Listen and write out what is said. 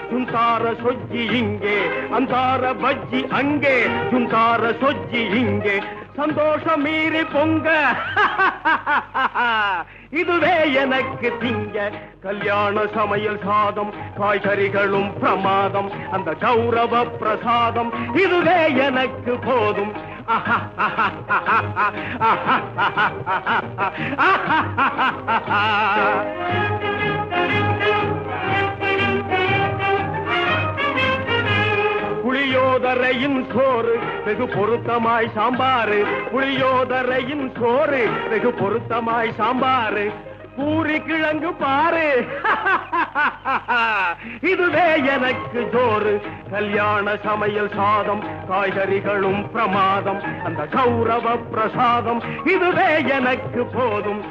சுந்தார சொஜ்ஜி இங்கே அந்தார பஜ்ஜி அங்கே சுந்தார சொஜ்ஜி இங்கே சந்தோஷம் மீறி பொங்க இதுவே எனக்கு திங்க கல்யாண சமையல் சாதம் காய்கறிகளும் பிரமாதம் அந்த கௌரவ பிரசாதம் இதுவே எனக்கு போதும் புளியோதரையின் சோறு வெகு பொருத்தமாய் சாம்பாரு புளியோதரையின் சோறு வெகு பொருத்தமாய் சாம்பாரு பூரி கிழங்கு பாரு இதுவே எனக்கு ஜோறு கல்யாண சமையல் சாதம் காய்கறிகளும் பிரமாதம் அந்த கௌரவ பிரசாதம் இதுவே எனக்கு போதும்